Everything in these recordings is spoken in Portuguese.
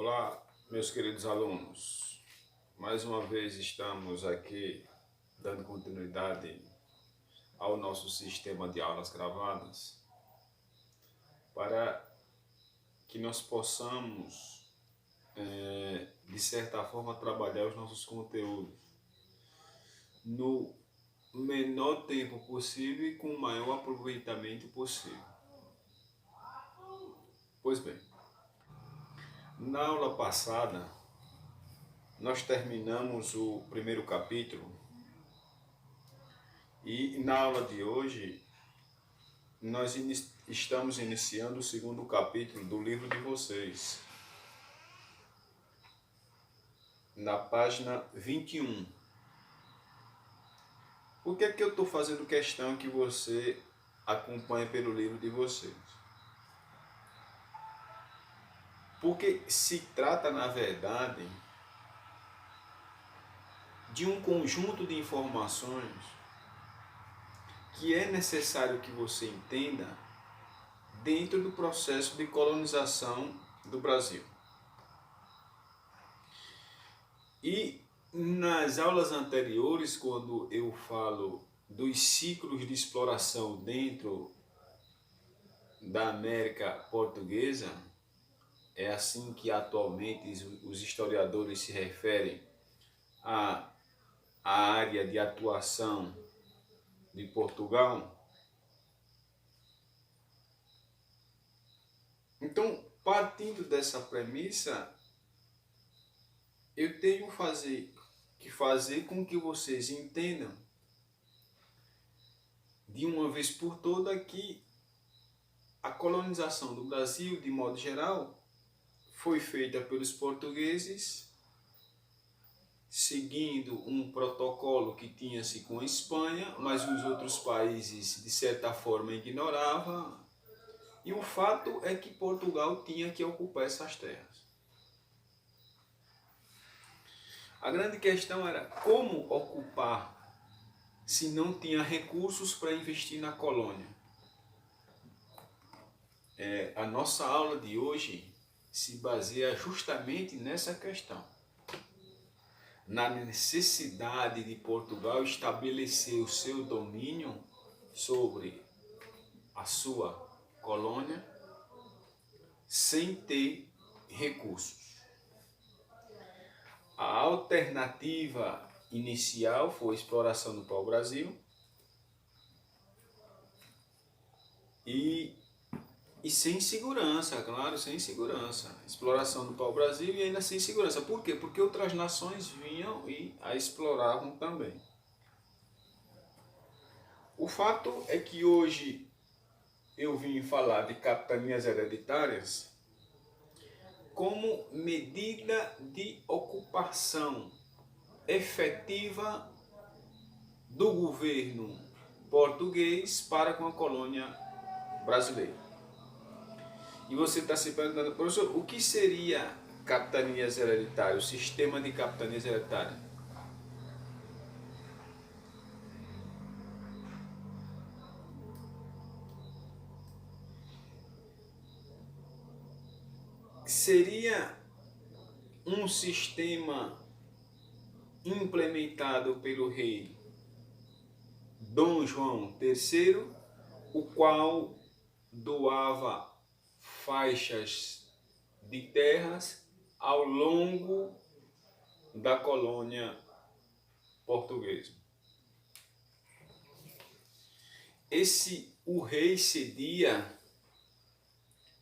Olá, meus queridos alunos. Mais uma vez estamos aqui dando continuidade ao nosso sistema de aulas gravadas para que nós possamos, de certa forma, trabalhar os nossos conteúdos no menor tempo possível e com o maior aproveitamento possível. Pois bem, na aula passada, nós terminamos o primeiro capítulo e na aula de hoje nós estamos iniciando o segundo capítulo do livro de vocês, na página 21. Por que eu estou fazendo questão que você acompanhe pelo livro de vocês? Porque se trata, na verdade, de um conjunto de informações que é necessário que você entenda dentro do processo de colonização do Brasil. E nas aulas anteriores, quando eu falo dos ciclos de exploração dentro da América Portuguesa, é assim que atualmente os historiadores se referem à área de atuação de Portugal. Então, partindo dessa premissa, eu tenho que fazer com que vocês entendam de uma vez por toda que a colonização do Brasil, de modo geral, foi feita pelos portugueses, seguindo um protocolo que tinha-se com a Espanha, mas os outros países, de certa forma, ignoravam. E o fato é que Portugal tinha que ocupar essas terras. A grande questão era como ocupar se não tinha recursos para investir na colônia. A nossa aula de hoje se baseia justamente nessa questão. Na necessidade de Portugal estabelecer o seu domínio sobre a sua colônia sem ter recursos. A alternativa inicial foi a exploração do pau-brasil e sem segurança, claro, sem segurança. Exploração do pau-brasil e ainda sem segurança. Por quê? Porque outras nações vinham e a exploravam também. O fato é que hoje eu vim falar de capitanias hereditárias como medida de ocupação efetiva do governo português para com a colônia brasileira. E você está se perguntando, professor, o que seria capitanias hereditárias, o sistema de capitanias hereditárias? Seria um sistema implementado pelo rei Dom João III, o qual doava faixas de terras ao longo da colônia portuguesa. O rei cedia,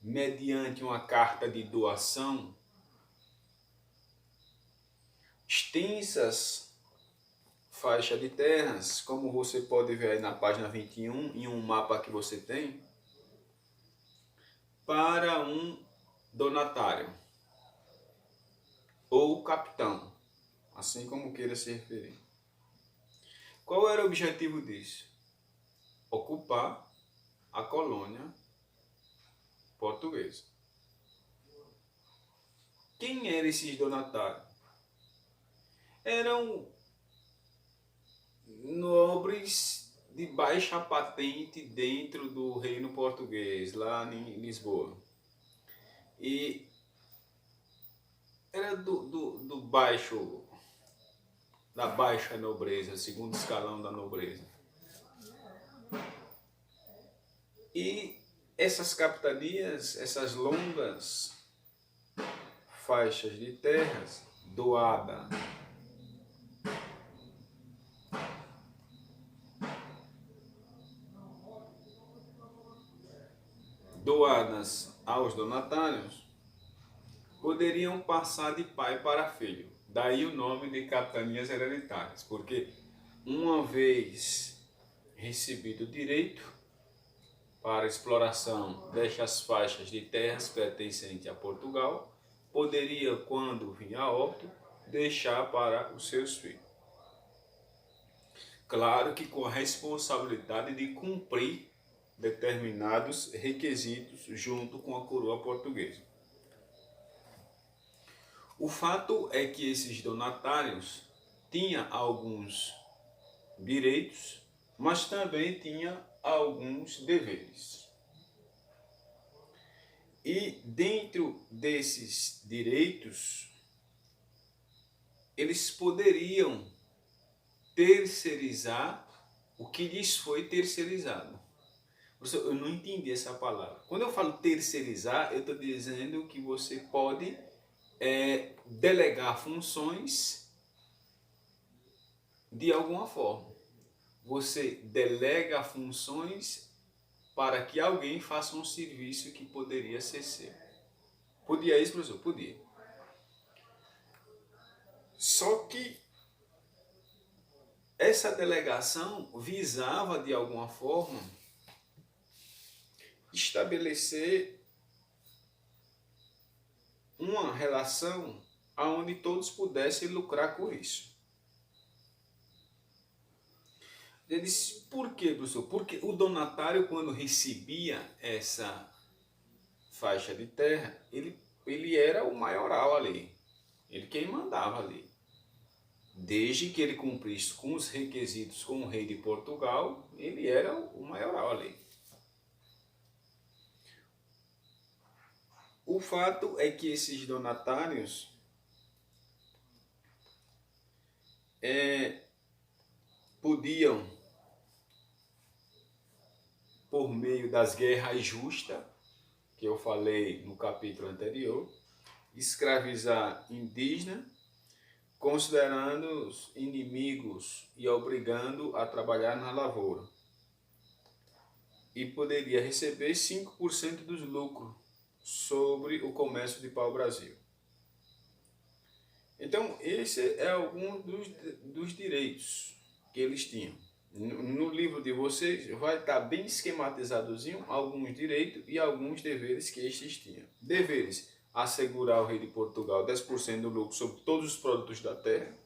mediante uma carta de doação, extensas faixas de terras, como você pode ver aí na página 21, em um mapa que você tem, para um donatário ou capitão, assim como queira se referir. Qual era o objetivo disso? Ocupar a colônia portuguesa. Quem eram esses donatários? Eram nobres de baixa patente dentro do reino português, lá em Lisboa. E era do baixo, da baixa nobreza, segundo escalão da nobreza. E essas capitanias, essas longas faixas de terras doadas aos donatários, poderiam passar de pai para filho. Daí o nome de capitanias hereditárias, porque uma vez recebido o direito para exploração destas faixas de terras pertencentes a Portugal, poderia, quando vinha a óbito, deixar para os seus filhos. Claro que com a responsabilidade de cumprir determinados requisitos junto com a coroa portuguesa. O fato é que esses donatários tinham alguns direitos, mas também tinham alguns deveres. E dentro desses direitos, eles poderiam terceirizar o que lhes foi terceirizado. Eu não entendi essa palavra. Quando eu falo terceirizar, eu estou dizendo que você pode delegar funções de alguma forma. Você delega funções para que alguém faça um serviço que poderia ser seu. Podia isso, professor? Podia. Só que essa delegação visava, de alguma forma, estabelecer uma relação onde todos pudessem lucrar com isso. Ele disse, por quê, professor? Porque o donatário, quando recebia essa faixa de terra, ele era o maioral ali. Ele quem mandava ali. Desde que ele cumprisse com os requisitos com o rei de Portugal, ele era o maioral ali. O fato é que esses donatários podiam, por meio das guerras justas, que eu falei no capítulo anterior, escravizar indígenas, considerando-os inimigos e obrigando a trabalhar na lavoura. E poderia receber 5% dos lucros sobre o comércio de pau-brasil. Então, esse é algum dos direitos que eles tinham. No livro de vocês vai estar bem esquematizadozinho alguns direitos e alguns deveres que estes tinham. Deveres: assegurar ao rei de Portugal 10% do lucro sobre todos os produtos da terra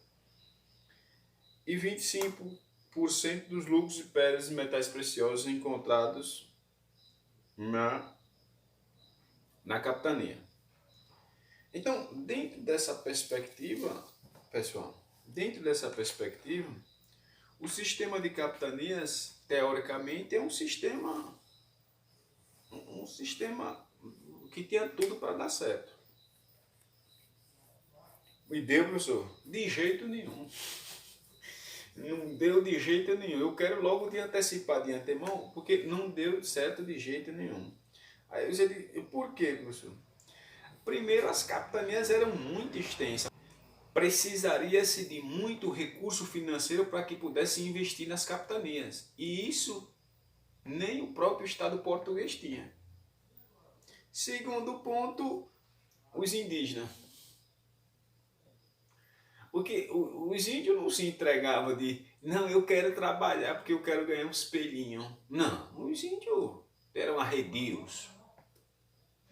e 25% dos lucros de pedras e metais preciosos encontrados na capitania. Então, dentro dessa perspectiva, pessoal, o sistema de capitanias, teoricamente, é um sistema que tinha tudo para dar certo. E deu, professor? De jeito nenhum. Não deu de jeito nenhum. Eu quero logo te antecipar de antemão, porque não deu certo de jeito nenhum. Aí você diz, por quê, professor? Primeiro, as capitanias eram muito extensas. Precisaria-se de muito recurso financeiro para que pudesse investir nas capitanias. E isso nem o próprio Estado português tinha. Segundo ponto, os indígenas. Porque os índios não se entregavam de, não, eu quero trabalhar porque eu quero ganhar um espelhinho. Não, os índios eram arredios.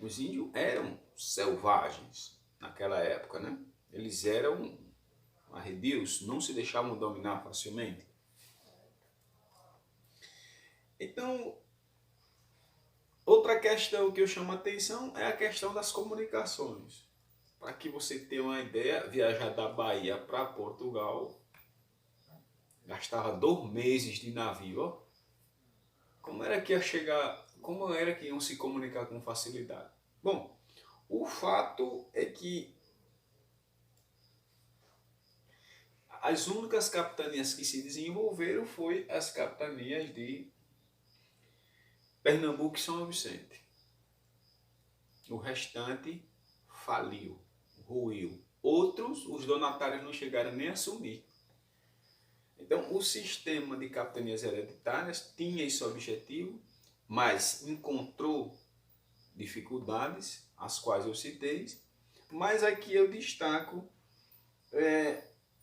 Os índios eram selvagens naquela época, né? Eles eram arredios, não se deixavam dominar facilmente. Então, outra questão que eu chamo a atenção é a questão das comunicações. Para que você tenha uma ideia, viajar da Bahia para Portugal, gastava 2 meses de navio. Ó. Como era que iam se comunicar com facilidade? Bom, o fato é que As únicas capitanias que se desenvolveram foi as capitanias de Pernambuco e São Vicente. O restante faliu, ruiu. Outros, os donatários não chegaram nem a assumir. Então, o sistema de capitanias hereditárias tinha esse objetivo, mas encontrou dificuldades, as quais eu citei, mas aqui eu destaco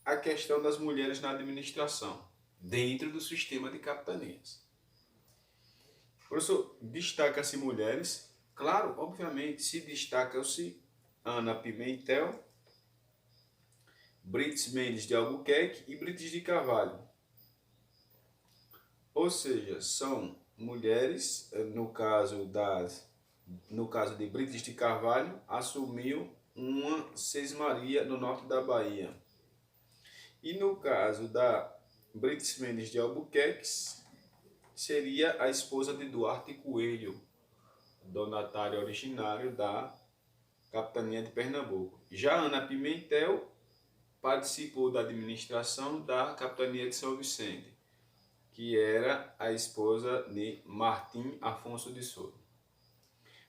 a questão das mulheres na administração, dentro do sistema de capitanias. O professor, destaca-se mulheres, claro, obviamente, se destacam-se Ana Pimentel, Brites Mendes de Albuquerque e Brites de Carvalho. Ou seja, são mulheres, no caso de Brites de Carvalho, assumiu uma sesmaria no norte da Bahia. E no caso da Brites Mendes de Albuquerque, seria a esposa de Duarte Coelho, donatário originário da capitania de Pernambuco. Já Ana Pimentel participou da administração da capitania de São Vicente, que era a esposa de Martim Afonso de Souza.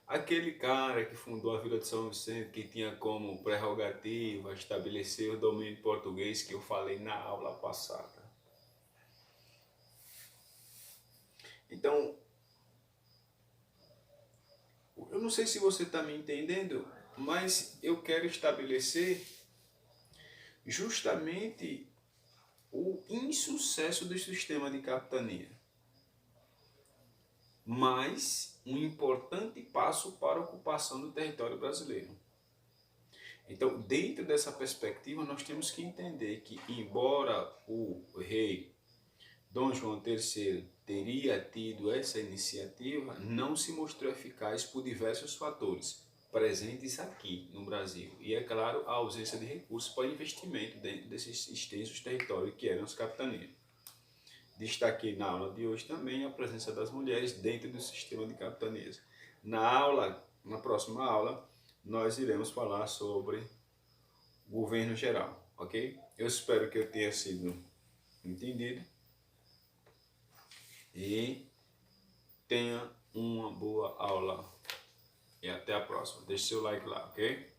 Aquele cara que fundou a Vila de São Vicente, que tinha como prerrogativa estabelecer o domínio português, que eu falei na aula passada. Então, eu não sei se você está me entendendo, mas eu quero estabelecer justamente o insucesso do sistema de capitania, mas um importante passo para a ocupação do território brasileiro. Então, dentro dessa perspectiva, nós temos que entender que, embora o rei Dom João III teria tido essa iniciativa, não se mostrou eficaz por diversos fatores presentes aqui no Brasil. E, é claro, a ausência de recursos para investimento dentro desses extensos territórios que eram as capitanias. Destaquei na aula de hoje também a presença das mulheres dentro do sistema de capitanias. Na próxima aula, nós iremos falar sobre governo geral, ok? Eu espero que eu tenha sido entendido e tenha uma boa aula. E até a próxima. Deixe seu like lá, ok?